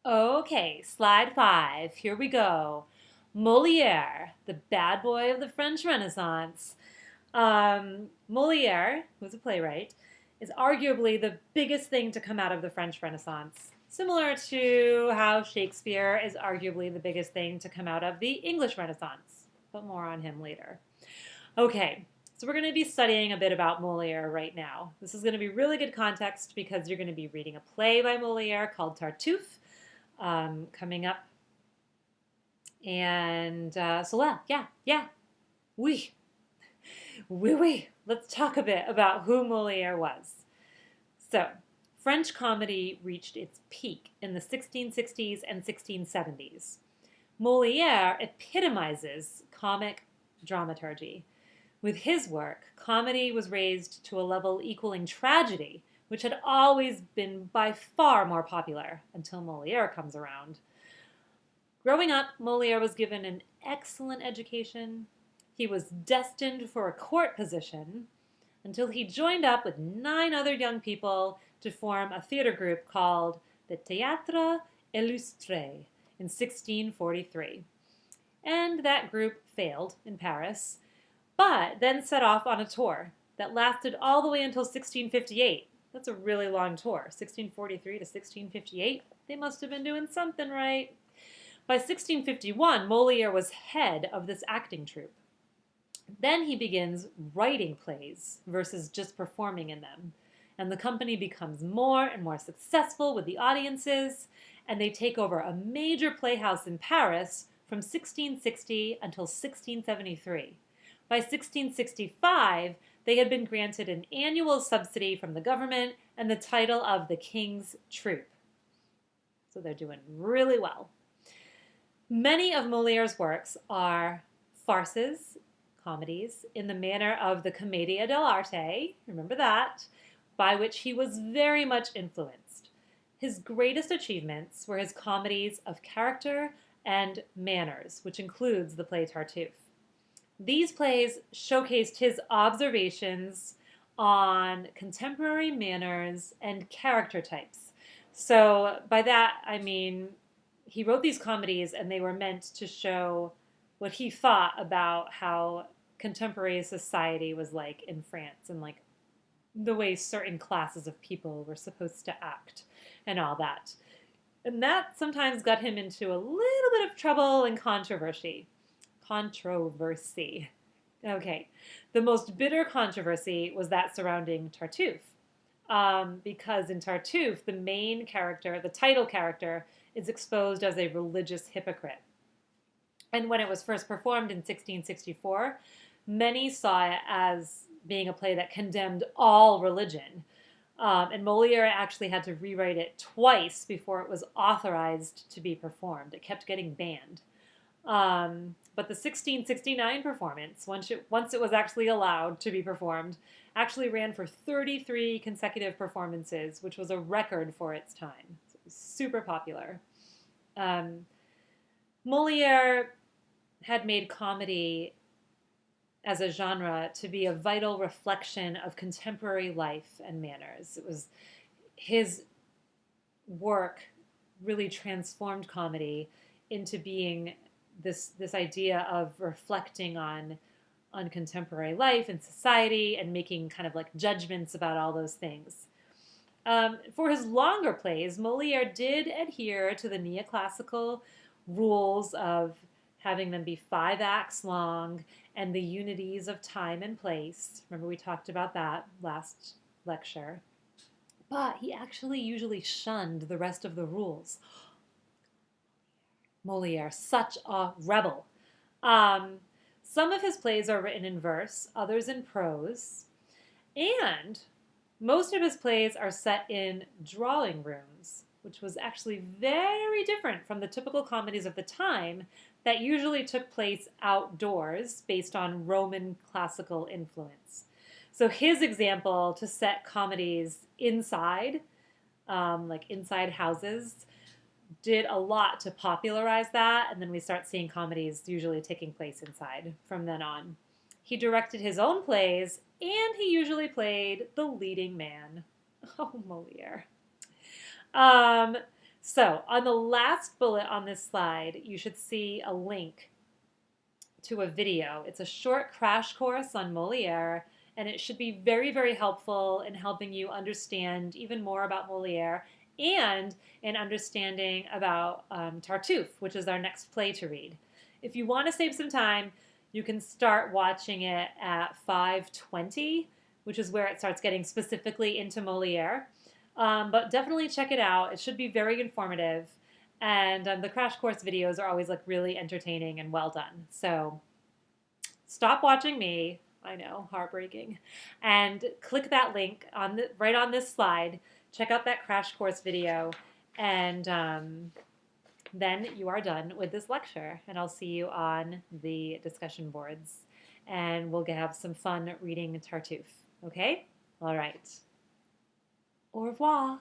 Okay, slide 5. Here we go. Moliere, the bad boy of the French Renaissance. Moliere, who's a playwright, is arguably the biggest thing to come out of the French Renaissance, similar to how Shakespeare is arguably the biggest thing to come out of the English Renaissance, but more on him later. Okay, so we're going to be studying a bit about Moliere right now. This is going to be really good context because you're going to be reading a play by Moliere called Tartuffe coming up. And oui, oui. Let's talk a bit about who Moliere was. So, French comedy reached its peak in the 1660s and 1670s. Moliere epitomizes comic dramaturgy. With his work, comedy was raised to a level equaling tragedy, which had always been by far more popular until Moliere comes around. Growing up, Moliere was given an excellent education. He was destined for a court position until he joined up with 9 other young people to form a theater group called the Théâtre Illustré in 1643. And that group failed in Paris, but then set off on a tour that lasted all the way until 1658. That's a really long tour, 1643 to 1658. They must have been doing something right. By 1651, Moliere was head of this acting troupe. Then he begins writing plays versus just performing in them. And the company becomes more and more successful with the audiences, and they take over a major playhouse in Paris from 1660 until 1673. By 1665, they had been granted an annual subsidy from the government and the title of the King's Troupe. So they're doing really well. Many of Moliere's works are farces, comedies, in the manner of the Commedia dell'arte, remember that, by which he was very much influenced. His greatest achievements were his comedies of character and manners, which includes the play Tartuffe. These plays showcased his observations on contemporary manners and character types. So by that, I mean, he wrote these comedies and they were meant to show what he thought about how contemporary society was like in France and like the way certain classes of people were supposed to act and all that. And that sometimes got him into a little bit of trouble and controversy. Okay. The most bitter controversy was that surrounding Tartuffe. Because in Tartuffe, the main character, the title character, is exposed as a religious hypocrite. And when it was first performed in 1664, many saw it as being a play that condemned all religion. And Moliere actually had to rewrite it twice before it was authorized to be performed. It kept getting banned. But the 1669 performance, once it was actually allowed to be performed, actually ran for 33 consecutive performances, which was a record for its time. So it was super popular. Moliere had made comedy as a genre to be a vital reflection of contemporary life and manners. It was his work really transformed comedy into being this idea of reflecting on contemporary life and society and making kind of like judgments about all those things. For his longer plays, Moliere did adhere to the neoclassical rules of having them be 5 acts long and the unities of time and place. Remember we talked about that last lecture. But he actually usually shunned the rest of the rules. Moliere, such a rebel. Some of his plays are written in verse, others in prose, and most of his plays are set in drawing rooms, which was actually very different from the typical comedies of the time that usually took place outdoors based on Roman classical influence. So his example to set comedies inside, like inside houses, did a lot to popularize that, and then we start seeing comedies usually taking place inside from then on. He directed his own plays, and he usually played the leading man. Oh, Moliere. So on the last bullet on this slide, you should see a link to a video. It's a short crash course on Moliere, and it should be very, very helpful in helping you understand even more about Moliere and in understanding about Tartuffe, which is our next play to read. If you want to save some time, you can start watching it at 5:20, which is where it starts getting specifically into Moliere. But definitely check it out. It should be very informative. And the crash course videos are always like really entertaining and well done. So stop watching me. I know, heartbreaking. And click that link on right on this slide. Check out that crash course video. And then you are done with this lecture. And I'll see you on the discussion boards. And we'll have some fun reading Tartuffe. Okay? All right. Au revoir.